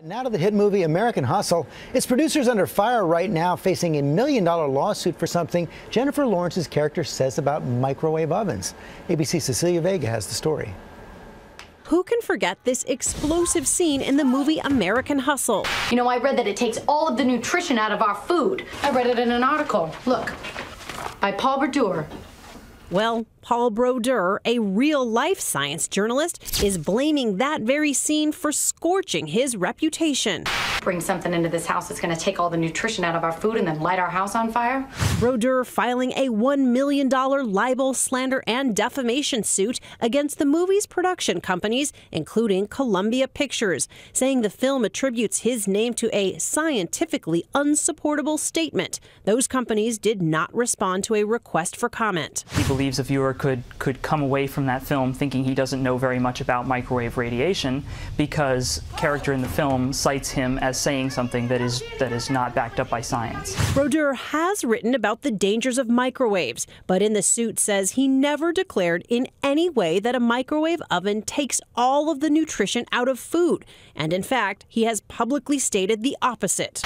Now to the hit movie American Hustle. Its producers under fire right now, facing $1 million lawsuit for something Jennifer Lawrence's character says about microwave ovens. ABC's Cecilia Vega has the story. Who can forget this explosive scene in the movie American Hustle? You know, I read that it takes all of the nutrition out of our food. I read it in an article. Look, by Paul Brodeur. Well, Paul Brodeur, a real-life science journalist, is blaming that very scene for scorching his reputation. Bring something into this house that's going to take all the nutrition out of our food and then light our house on fire? Brodeur filing a $1 million libel, slander, and defamation suit against the movie's production companies, including Columbia Pictures, saying the film attributes his name to a scientifically unsupportable statement. Those companies did not respond to a request for comment. He believes a viewer could come away from that film thinking he doesn't know very much about microwave radiation because character in the film cites him as saying something that is not backed up by science. Brodeur has written about the dangers of microwaves, but in the suit says he never declared in any way that a microwave oven takes all of the nutrition out of food. And in fact, he has publicly stated the opposite.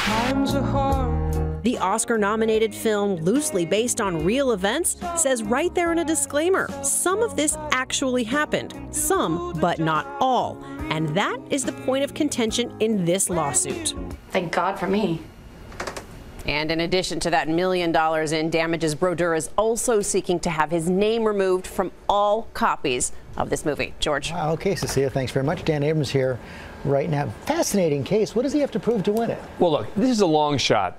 The Oscar-nominated film, loosely based on real events, says right there in a disclaimer, some of this actually happened. Some, but not all. And that is the point of contention in this lawsuit. Thank God for me. And in addition to that $1 million in damages, Brodeur is also seeking to have his name removed from all copies of this movie. George. Wow, okay, Cecilia, thanks very much. Dan Abrams here right now. Fascinating case. What does he have to prove to win it? Well, look, this is a long shot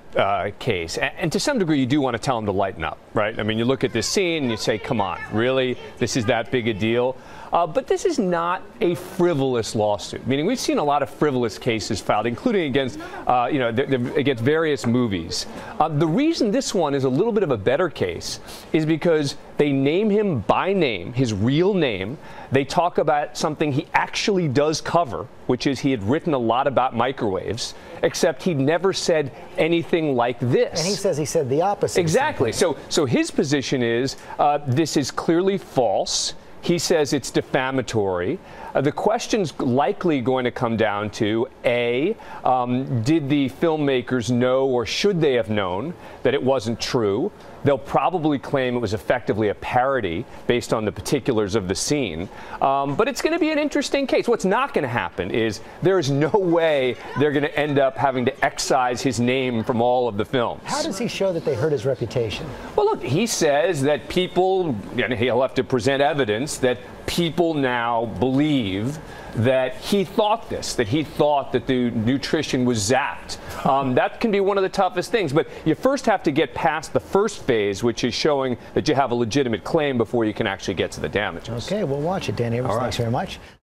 case. And to some degree, you do want to tell him to lighten up, right? I mean, you look at this scene and you say, come on, really? This is that big a deal? But this is not a frivolous lawsuit. Meaning, we've seen a lot of frivolous cases filed, including against, against various movies. The reason this one is a little bit of a better case is because they name him by name, his real name. They talk about something he actually does cover, which is he had written a lot about microwaves, except he never said anything like this. And he says he said the opposite. Exactly. So his position is this is clearly false. He says it's defamatory. The question's likely going to come down to, A, did the filmmakers know or should they have known that it wasn't true? They'll probably claim it was effectively a parody based on the particulars of the scene. But it's going to be an interesting case. What's not going to happen is there is no way they're going to end up having to excise his name from all of the films. How does he show that they hurt his reputation? Well, look, he says that people, and he'll have to present evidence that people now believe that he thought this, that he thought that the nutrition was zapped. That can be one of the toughest things, but you first have to get past the first phase, which is showing that you have a legitimate claim before you can actually get to the damages. Okay, we'll watch it. Dan Abrams, thanks very much.